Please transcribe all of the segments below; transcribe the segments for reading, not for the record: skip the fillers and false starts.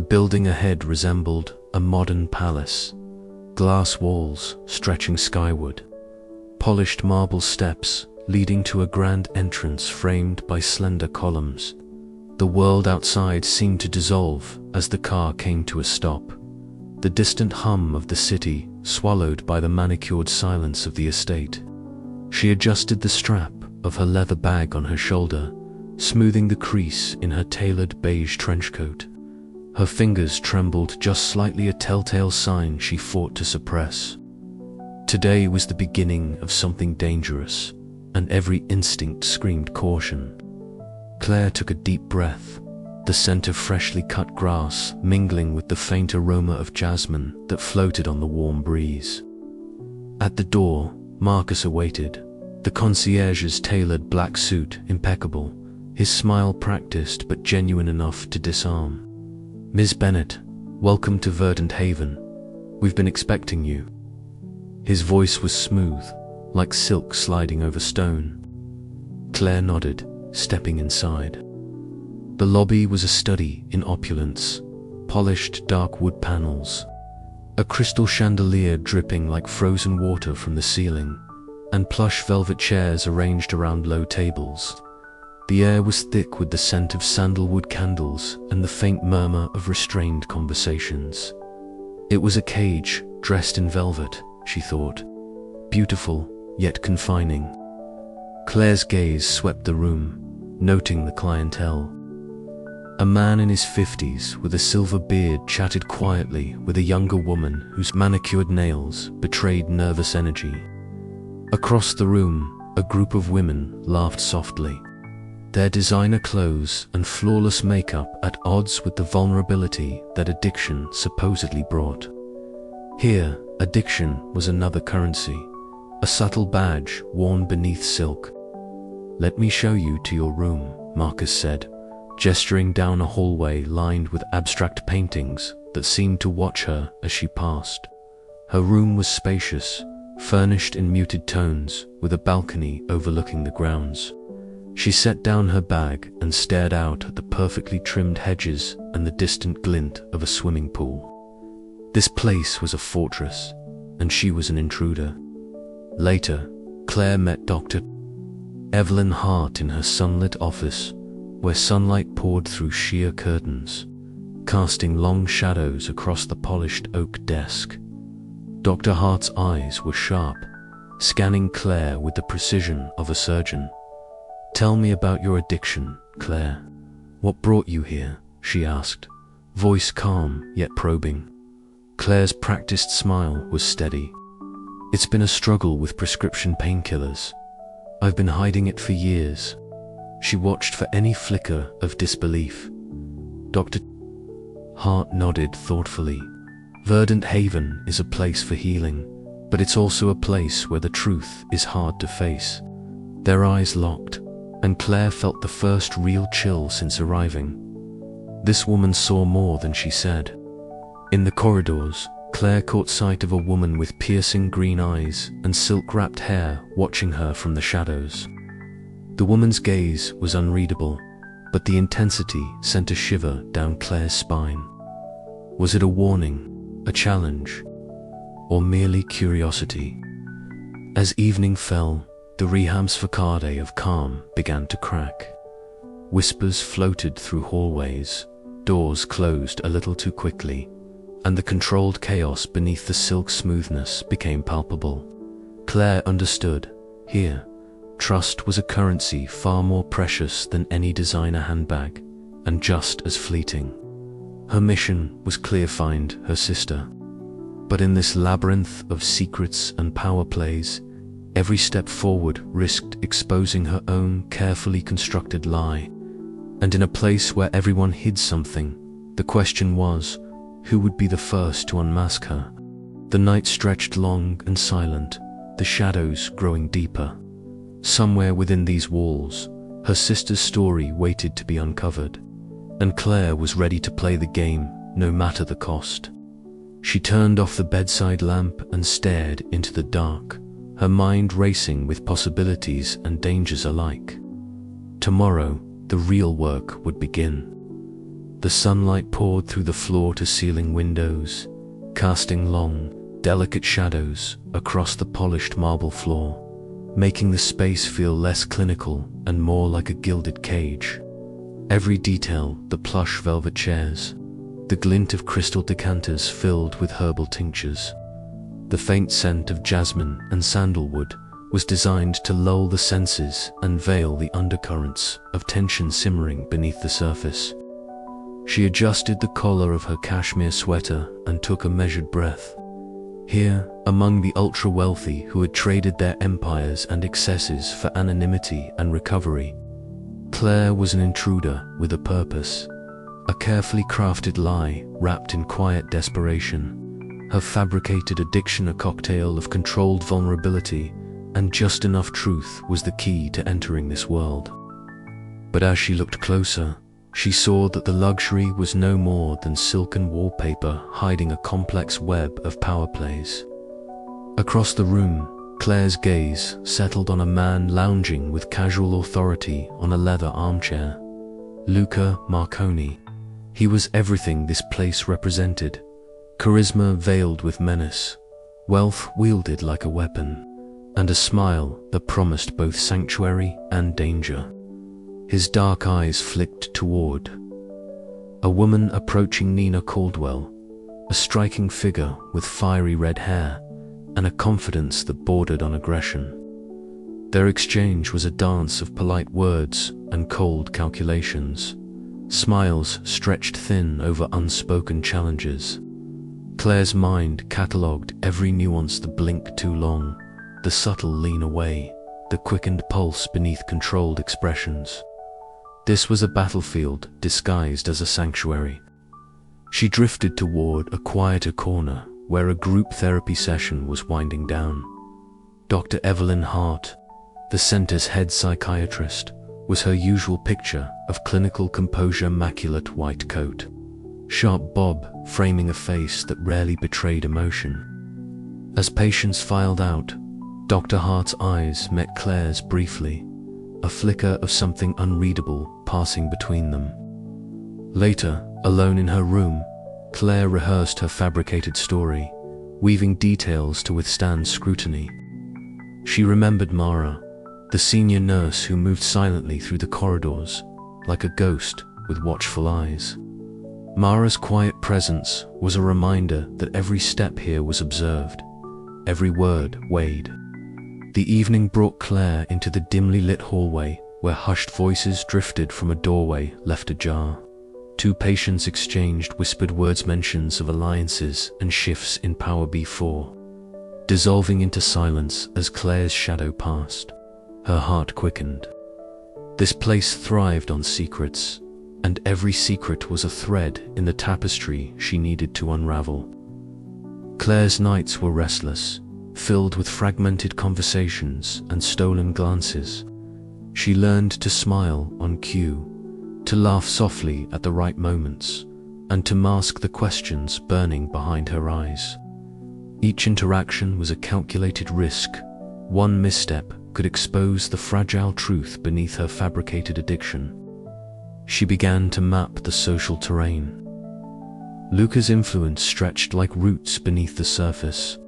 The building ahead resembled a modern palace. Glass walls stretching skyward, polished marble steps leading to a grand entrance framed by slender columns. The world outside seemed to dissolve as the car came to a stop. The distant hum of the city swallowed by the manicured silence of the estate. She adjusted the strap of her leather bag on her shoulder, smoothing the crease in her tailored beige trenchcoat. Her fingers trembled just slightly, a telltale sign she fought to suppress. Today was the beginning of something dangerous, and every instinct screamed caution. Claire took a deep breath, the scent of freshly cut grass mingling with the faint aroma of jasmine that floated on the warm breeze. At the door, Marcus awaited, the concierge's tailored black suit impeccable, his smile practiced but genuine enough to disarm. "Ms. Bennett, welcome to Verdant Haven. We've been expecting you." His voice was smooth, like silk sliding over stone. Claire nodded, stepping inside. The lobby was a study in opulence, polished dark wood panels, a crystal chandelier dripping like frozen water from the ceiling, and plush velvet chairs arranged around low tables. The air was thick with the scent of sandalwood candles and the faint murmur of restrained conversations. It was a cage dressed in velvet, she thought, beautiful yet confining. Claire's gaze swept the room, noting the clientele. A man in his 50s with a silver beard chatted quietly with a younger woman whose manicured nails betrayed nervous energy. Across the room, a group of women laughed softly, their designer clothes and flawless makeup at odds with the vulnerability that addiction supposedly brought. Here, addiction was another currency, a subtle badge worn beneath silk. "Let me show you to your room," Marcus said, gesturing down a hallway lined with abstract paintings that seemed to watch her as she passed. Her room was spacious, furnished in muted tones, with a balcony overlooking the grounds. She set down her bag and stared out at the perfectly trimmed hedges and the distant glint of a swimming pool. This place was a fortress, and she was an intruder. Later, Claire met Dr. Evelyn Hart in her sunlit office, where sunlight poured through sheer curtains, casting long shadows across the polished oak desk. Dr. Hart's eyes were sharp, scanning Claire with the precision of a surgeon. "Tell me about your addiction, Claire. What brought you here?" she asked, voice calm yet probing. Claire's practiced smile was steady. "It's been a struggle with prescription painkillers. I've been hiding it for years." She watched for any flicker of disbelief. Dr. Hart nodded thoughtfully. "Verdant Haven is a place for healing, but it's also a place where the truth is hard to face." Their eyes locked, and Claire felt the first real chill since arriving. This woman saw more than she said. In the corridors, Claire caught sight of a woman with piercing green eyes and silk-wrapped hair watching her from the shadows. The woman's gaze was unreadable, but the intensity sent a shiver down Claire's spine. Was it a warning, a challenge, or merely curiosity? As evening fell, the Reham's facade of calm began to crack. Whispers floated through hallways, doors closed a little too quickly, and the controlled chaos beneath the silk smoothness became palpable. Claire understood. Here, trust was a currency far more precious than any designer handbag, and just as fleeting. Her mission was clear: find her sister. But in this labyrinth of secrets and power plays, every step forward risked exposing her own carefully constructed lie. And in a place where everyone hid something, the question was, who would be the first to unmask her? The night stretched long and silent, the shadows growing deeper. Somewhere within these walls, her sister's story waited to be uncovered, and Claire was ready to play the game, no matter the cost. She turned off the bedside lamp and stared into the dark, her mind racing with possibilities and dangers alike. Tomorrow, the real work would begin. The sunlight poured through the floor-to-ceiling windows, casting long, delicate shadows across the polished marble floor, making the space feel less clinical and more like a gilded cage. Every detail, the plush velvet chairs, the glint of crystal decanters filled with herbal tinctures, the faint scent of jasmine and sandalwood, was designed to lull the senses and veil the undercurrents of tension simmering beneath the surface. She adjusted the collar of her cashmere sweater and took a measured breath. Here, among the ultra-wealthy who had traded their empires and excesses for anonymity and recovery, Claire was an intruder with a purpose, a carefully crafted lie wrapped in quiet desperation, her fabricated addiction a cocktail of controlled vulnerability, and just enough truth was the key to entering this world. But as she looked closer, she saw that the luxury was no more than silken wallpaper hiding a complex web of power plays. Across the room, Claire's gaze settled on a man lounging with casual authority on a leather armchair. Luca Marconi. He was everything this place represented. Charisma veiled with menace, wealth wielded like a weapon, and a smile that promised both sanctuary and danger. His dark eyes flicked toward a woman approaching Nina Caldwell, a striking figure with fiery red hair and a confidence that bordered on aggression. Their exchange was a dance of polite words and cold calculations, smiles stretched thin over unspoken challenges. Claire's mind catalogued every nuance: the blink too long, the subtle lean away, the quickened pulse beneath controlled expressions. This was a battlefield disguised as a sanctuary. She drifted toward a quieter corner where a group therapy session was winding down. Dr. Evelyn Hart, the center's head psychiatrist, was her usual picture of clinical composure: immaculate white coat, sharp bob framing a face that rarely betrayed emotion. As patients filed out, Dr. Hart's eyes met Claire's briefly, a flicker of something unreadable passing between them. Later, alone in her room, Claire rehearsed her fabricated story, weaving details to withstand scrutiny. She remembered Mara, the senior nurse who moved silently through the corridors, like a ghost with watchful eyes. Mara's quiet presence was a reminder that every step here was observed, every word weighed. The evening brought Claire into the dimly lit hallway where hushed voices drifted from a doorway left ajar. Two patients exchanged whispered words, mentions of alliances and shifts in Power B4, dissolving into silence as Claire's shadow passed. Her heart quickened. This place thrived on secrets, and every secret was a thread in the tapestry she needed to unravel. Claire's nights were restless, filled with fragmented conversations and stolen glances. She learned to smile on cue, to laugh softly at the right moments, and to mask the questions burning behind her eyes. Each interaction was a calculated risk. One misstep could expose the fragile truth beneath her fabricated addiction. She began to map the social terrain. Luca's influence stretched like roots beneath the surface.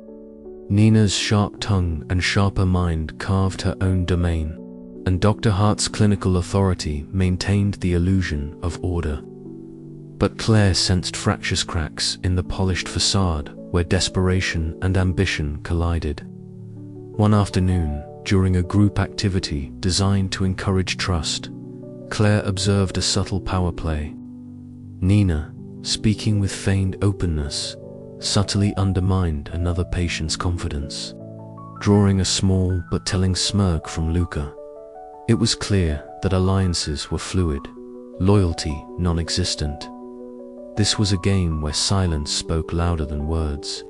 Nina's sharp tongue and sharper mind carved her own domain, and Dr. Hart's clinical authority maintained the illusion of order. But Claire sensed fractious cracks in the polished facade where desperation and ambition collided. One afternoon, during a group activity designed to encourage trust, Claire observed a subtle power play. Nina, speaking with feigned openness, subtly undermined another patient's confidence, drawing a small but telling smirk from Luca. It was clear that alliances were fluid, loyalty non-existent. This was a game where silence spoke louder than words.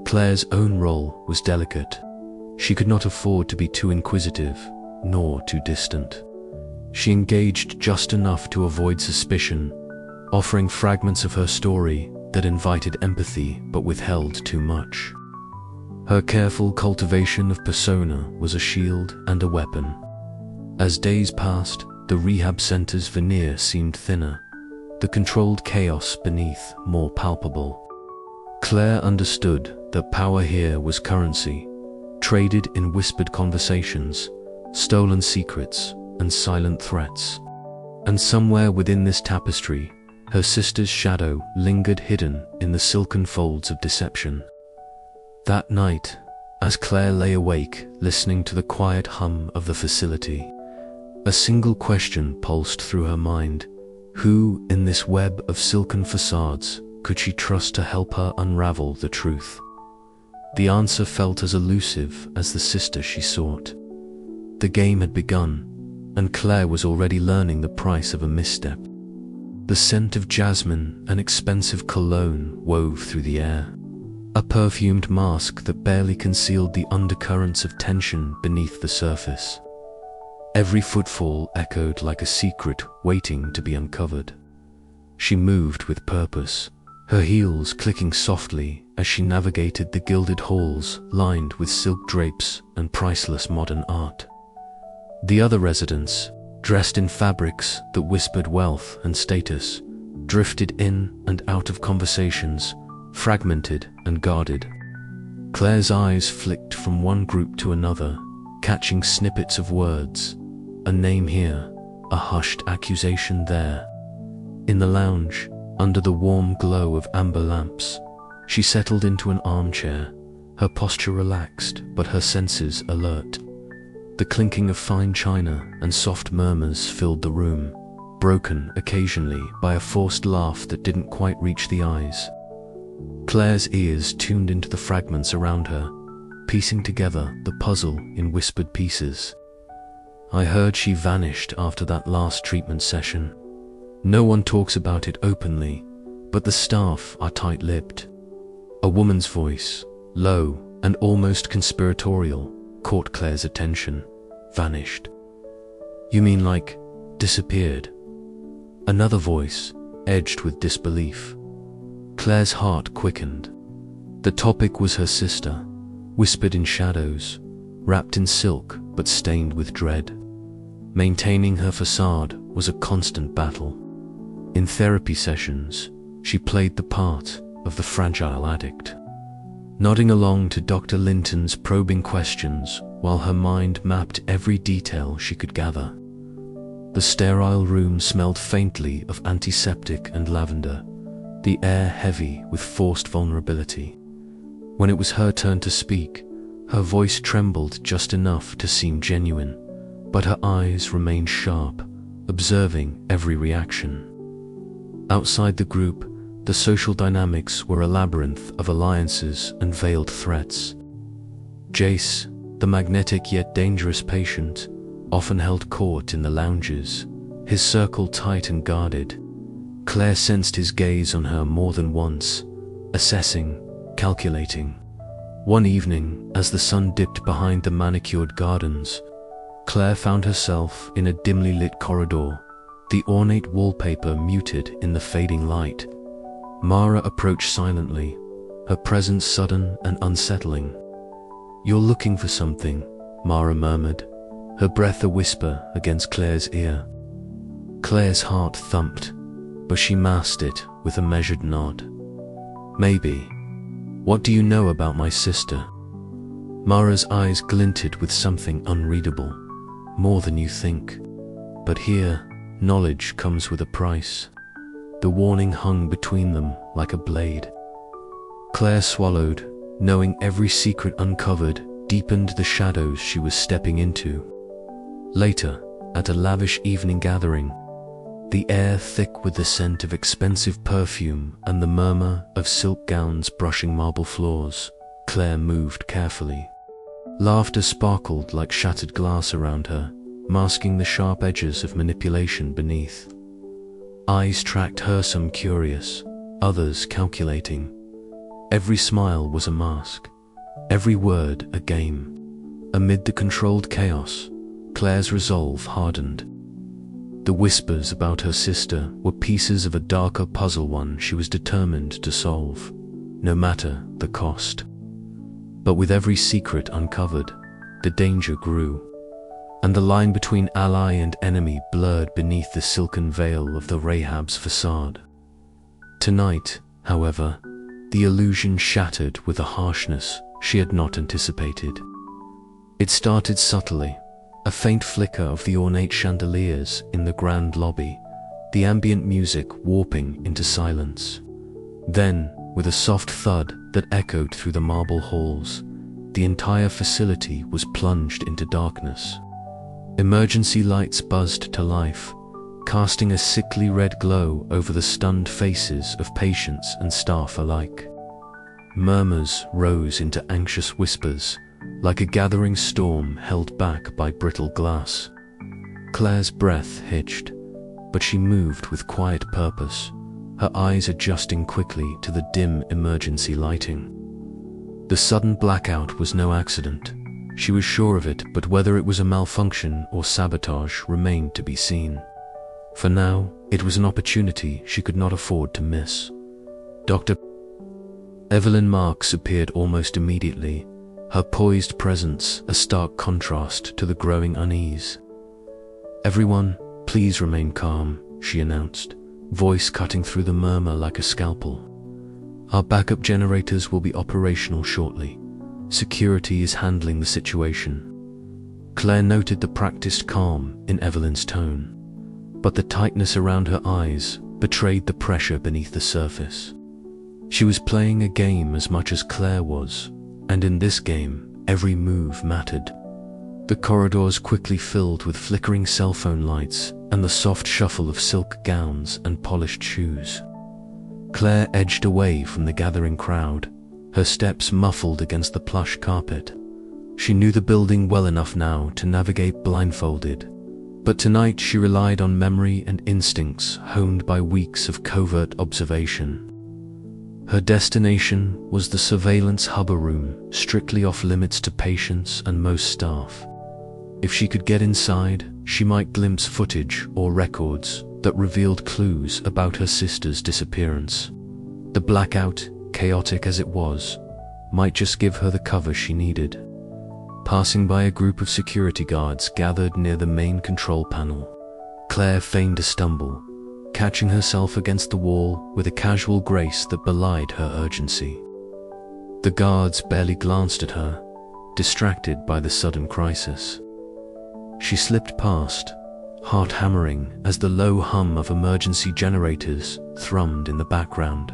Claire's own role was delicate. She could not afford to be too inquisitive, nor too distant. She engaged just enough to avoid suspicion, offering fragments of her story that invited empathy but withheld too much. Her careful cultivation of persona was a shield and a weapon. As days passed, the rehab center's veneer seemed thinner. the controlled chaos beneath more palpable. Claire understood that power here was currency, traded in whispered conversations, stolen secrets, and silent threats. And somewhere within this tapestry, her sister's shadow lingered hidden in the silken folds of deception. That night, as Claire lay awake, listening to the quiet hum of the facility, a single question pulsed through her mind. Who, in this web of silken facades, could she trust to help her unravel the truth? The answer felt as elusive as the sister she sought. The game had begun, and Claire was already learning the price of a misstep. The scent of jasmine and expensive cologne wove through the air, a perfumed mask that barely concealed the undercurrents of tension beneath the surface. Every footfall echoed like a secret waiting to be uncovered. She moved with purpose, her heels clicking softly as she navigated the gilded halls lined with silk drapes and priceless modern art. The other residents, dressed in fabrics that whispered wealth and status, drifted in and out of conversations, fragmented and guarded. Claire's eyes flicked from one group to another, catching snippets of words, a name here, a hushed accusation there. In the lounge, under the warm glow of amber lamps, she settled into an armchair, her posture relaxed but her senses alert. The clinking of fine china and soft murmurs filled the room, broken occasionally by a forced laugh that didn't quite reach the eyes. Claire's ears tuned into the fragments around her, piecing together the puzzle in whispered pieces. I heard she vanished after that last treatment session. No one talks about it openly, but the staff are tight-lipped. A woman's voice, low and almost conspiratorial, caught Claire's attention. Vanished. You mean like, disappeared? Another voice, edged with disbelief. Claire's heart quickened. The topic was her sister, whispered in shadows, wrapped in silk but stained with dread. Maintaining her facade was a constant battle. In therapy sessions, she played the part of the fragile addict, nodding along to Dr. Linton's probing questions while her mind mapped every detail she could gather. The sterile room smelled faintly of antiseptic and lavender, the air heavy with forced vulnerability. When it was her turn to speak, her voice trembled just enough to seem genuine, but her eyes remained sharp, observing every reaction. Outside the group, the social dynamics were a labyrinth of alliances and veiled threats. Jace, the magnetic yet dangerous patient, often held court in the lounges, his circle tight and guarded. Claire sensed his gaze on her more than once, assessing, calculating. One evening, as the sun dipped behind the manicured gardens, Claire found herself in a dimly lit corridor, the ornate wallpaper muted in the fading light. Mara approached silently, her presence sudden and unsettling. "You're looking for something," Mara murmured, her breath a whisper against Claire's ear. Claire's heart thumped, but she masked it with a measured nod. "Maybe. What do you know about my sister?" Mara's eyes glinted with something unreadable. "More than you think. But here, knowledge comes with a price." The warning hung between them like a blade. Claire swallowed, knowing every secret uncovered deepened the shadows she was stepping into. Later, at a lavish evening gathering, the air thick with the scent of expensive perfume and the murmur of silk gowns brushing marble floors, Claire moved carefully. Laughter sparkled like shattered glass around her, masking the sharp edges of manipulation beneath. Eyes tracked her, some curious, others calculating. Every smile was a mask, every word a game. Amid the controlled chaos, Claire's resolve hardened. The whispers about her sister were pieces of a darker puzzle, one she was determined to solve, no matter the cost. But with every secret uncovered, the danger grew. and the line between ally and enemy blurred beneath the silken veil of the Rahab's facade. Tonight, however, the illusion shattered with a harshness she had not anticipated. It started subtly, a faint flicker of the ornate chandeliers in the grand lobby, the ambient music warping into silence. Then, with a soft thud that echoed through the marble halls, the entire facility was plunged into darkness. Emergency lights buzzed to life, casting a sickly red glow over the stunned faces of patients and staff alike. Murmurs rose into anxious whispers, like a gathering storm held back by brittle glass. Claire's breath hitched, but she moved with quiet purpose, her eyes adjusting quickly to the dim emergency lighting. The sudden blackout was no accident. She was sure of it, but whether it was a malfunction or sabotage remained to be seen. For now, it was an opportunity she could not afford to miss. Dr. Evelyn Marks appeared almost immediately, her poised presence a stark contrast to the growing unease. "Everyone, please remain calm," she announced, voice cutting through the murmur like a scalpel. "Our backup generators will be operational shortly. Security is handling the situation." Claire noted the practiced calm in Evelyn's tone, but the tightness around her eyes betrayed the pressure beneath the surface. She was playing a game as much as Claire was, and in this game, every move mattered. The corridors quickly filled with flickering cell phone lights and the soft shuffle of silk gowns and polished shoes. Claire edged away from the gathering crowd, her steps muffled against the plush carpet. She knew the building well enough now to navigate blindfolded, but tonight she relied on memory and instincts honed by weeks of covert observation. Her destination was the surveillance hubber room, strictly off-limits to patients and most staff. If she could get inside, she might glimpse footage or records that revealed clues about her sister's disappearance. The blackout, chaotic as it was, might just give her the cover she needed. Passing by a group of security guards gathered near the main control panel, Claire feigned a stumble, catching herself against the wall with a casual grace that belied her urgency. The guards barely glanced at her, distracted by the sudden crisis. She slipped past, heart hammering as the low hum of emergency generators thrummed in the background.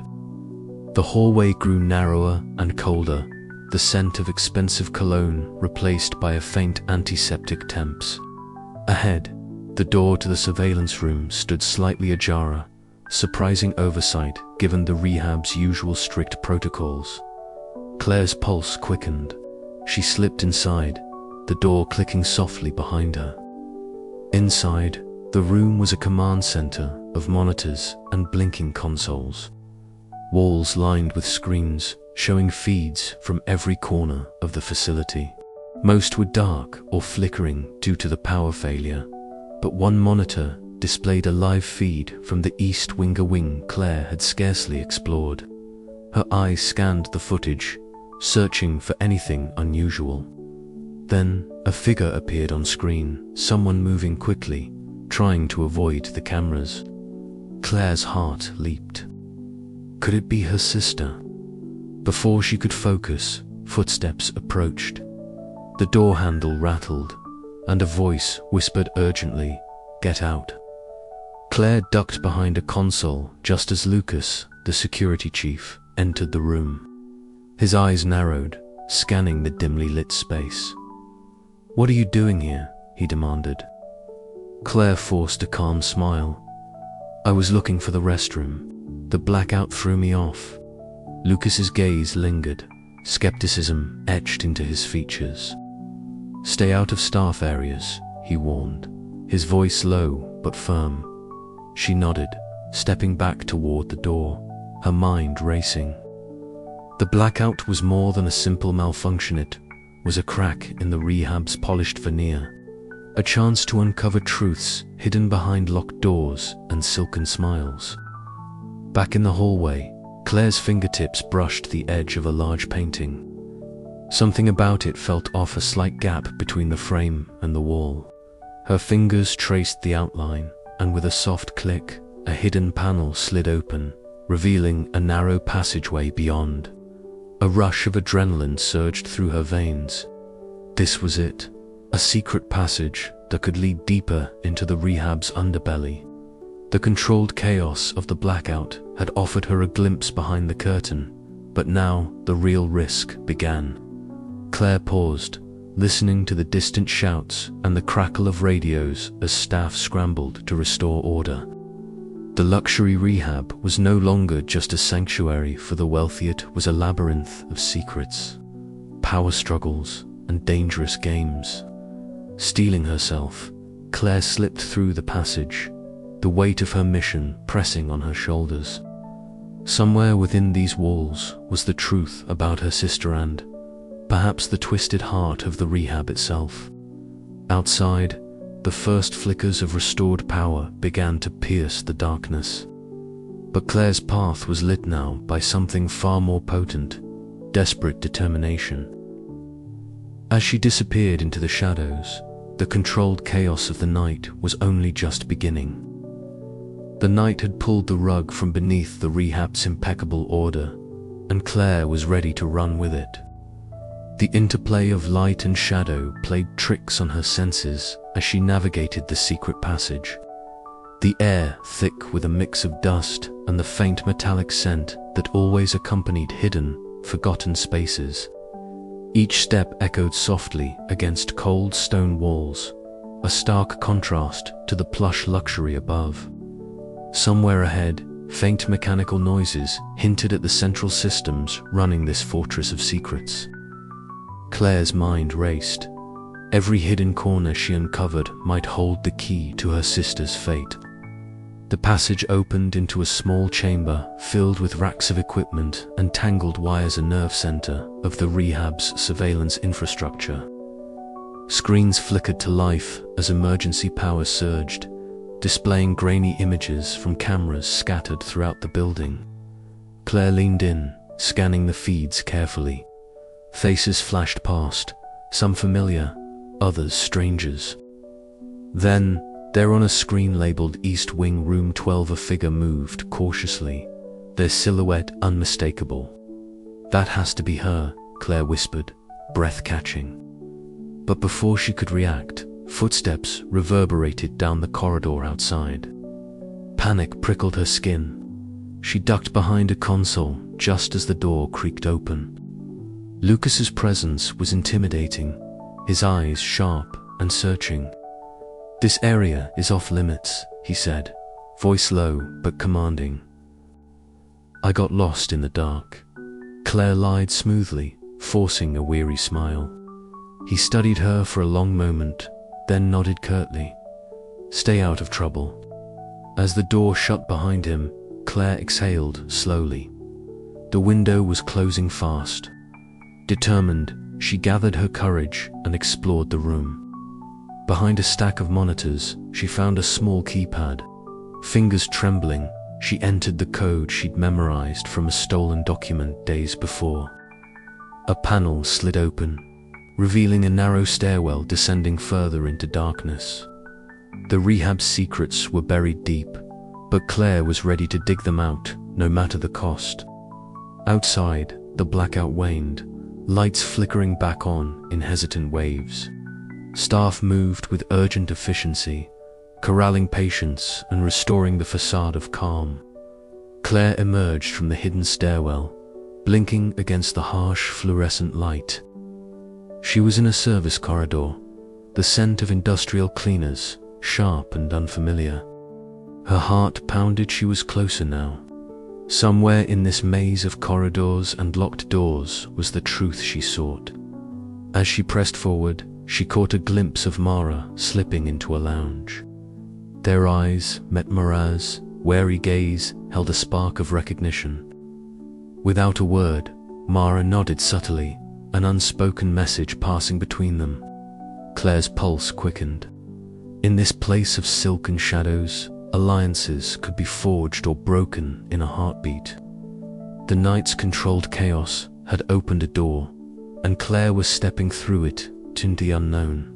The hallway grew narrower and colder, the scent of expensive cologne replaced by a faint antiseptic temps. Ahead, the door to the surveillance room stood slightly ajar, surprising oversight given the rehab's usual strict protocols. Claire's pulse quickened. She slipped inside, the door clicking softly behind her. Inside, the room was a command center of monitors and blinking consoles. Walls lined with screens showing feeds from every corner of the facility. Most were dark or flickering due to the power failure, but one monitor displayed a live feed from the East Winger wing Claire had scarcely explored. Her eyes scanned the footage, searching for anything unusual. Then, a figure appeared on screen, someone moving quickly, trying to avoid the cameras. Claire's heart leaped. Could it be her sister? Before she could focus, footsteps approached. The door handle rattled, and a voice whispered urgently, "Get out." Claire ducked behind a console just as Lucas, the security chief, entered the room. His eyes narrowed, scanning the dimly lit space. "What are you doing here?" he demanded. Claire forced a calm smile. "I was looking for the restroom. The blackout threw me off." Lucas's gaze lingered, skepticism etched into his features. "Stay out of staff areas," he warned, his voice low but firm. She nodded, stepping back toward the door, her mind racing. The blackout was more than a simple malfunction. It was a crack in the rehab's polished veneer, a chance to uncover truths hidden behind locked doors and silken smiles. Back in the hallway, Claire's fingertips brushed the edge of a large painting. Something about it felt off, a slight gap between the frame and the wall. Her fingers traced the outline, and with a soft click, a hidden panel slid open, revealing a narrow passageway beyond. A rush of adrenaline surged through her veins. This was it, a secret passage that could lead deeper into the rehab's underbelly. The controlled chaos of the blackout had offered her a glimpse behind the curtain, but now the real risk began. Claire paused, listening to the distant shouts and the crackle of radios as staff scrambled to restore order. The luxury rehab was no longer just a sanctuary for the wealthy, it was a labyrinth of secrets, power struggles, and dangerous games. Steeling herself, Claire slipped through the passage, the weight of her mission pressing on her shoulders. Somewhere within these walls was the truth about her sister and, perhaps, the twisted heart of the rehab itself. Outside, the first flickers of restored power began to pierce the darkness. But Claire's path was lit now by something far more potent, desperate determination. As she disappeared into the shadows, the controlled chaos of the night was only just beginning. The night had pulled the rug from beneath the rehab's impeccable order, and Claire was ready to run with it. The interplay of light and shadow played tricks on her senses as she navigated the secret passage. The air thick with a mix of dust and the faint metallic scent that always accompanied hidden, forgotten spaces. Each step echoed softly against cold stone walls, a stark contrast to the plush luxury above. Somewhere ahead, faint mechanical noises hinted at the central systems running this fortress of secrets. Claire's mind raced. Every hidden corner she uncovered might hold the key to her sister's fate. The passage opened into a small chamber filled with racks of equipment and tangled wires, a nerve center of the rehab's surveillance infrastructure. Screens flickered to life as emergency power surged, displaying grainy images from cameras scattered throughout the building. Claire leaned in, scanning the feeds carefully. Faces flashed past, some familiar, others strangers. Then, there on a screen labeled East Wing Room 12, a figure moved cautiously, their silhouette unmistakable. "That has to be her," Claire whispered, breath-catching. But before she could react, footsteps reverberated down the corridor outside. Panic prickled her skin. She ducked behind a console just as the door creaked open. Lucas's presence was intimidating, his eyes sharp and searching. "This area is off limits," he said, voice low but commanding. "I got lost in the dark." Claire lied smoothly, forcing a weary smile. He studied her for a long moment, then nodded curtly. "Stay out of trouble." As the door shut behind him, Claire exhaled slowly. The window was closing fast. Determined, she gathered her courage and explored the room. Behind a stack of monitors, she found a small keypad. Fingers trembling, she entered the code she'd memorized from a stolen document days before. A panel slid open, revealing a narrow stairwell descending further into darkness. The rehab's secrets were buried deep, but Claire was ready to dig them out, no matter the cost. Outside, the blackout waned, lights flickering back on in hesitant waves. Staff moved with urgent efficiency, corralling patients and restoring the facade of calm. Claire emerged from the hidden stairwell, blinking against the harsh fluorescent light. She was in a service corridor, the scent of industrial cleaners, sharp and unfamiliar. Her heart pounded. She was closer now. Somewhere in this maze of corridors and locked doors was the truth she sought. As she pressed forward, she caught a glimpse of Mara slipping into a lounge. Their eyes met Mara's wary gaze held a spark of recognition. Without a word, Mara nodded subtly, an unspoken message passing between them. Claire's pulse quickened. In this place of silk and shadows, alliances could be forged or broken in a heartbeat. The night's controlled chaos had opened a door, and Claire was stepping through it into the unknown.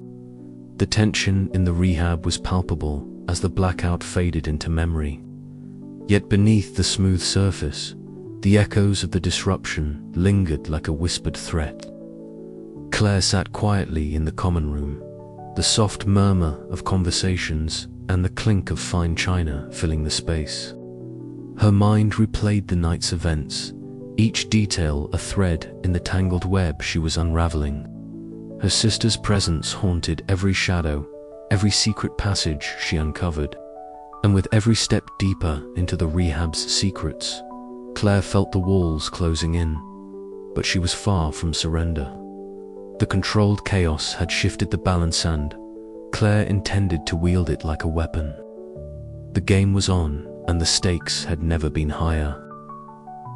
The tension in the rehab was palpable as the blackout faded into memory. Yet beneath the smooth surface, the echoes of the disruption lingered like a whispered threat. Claire sat quietly in the common room, the soft murmur of conversations and the clink of fine china filling the space. Her mind replayed the night's events, each detail a thread in the tangled web she was unraveling. Her sister's presence haunted every shadow, every secret passage she uncovered, and with every step deeper into the rehab's secrets, Claire felt the walls closing in, but she was far from surrender. The controlled chaos had shifted the balance and Claire intended to wield it like a weapon. The game was on, and the stakes had never been higher.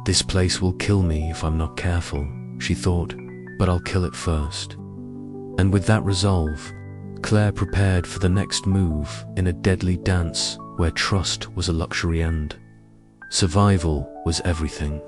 "This place will kill me if I'm not careful," she thought, "but I'll kill it first." And with that resolve, Claire prepared for the next move in a deadly dance where trust was a luxury and survival was everything.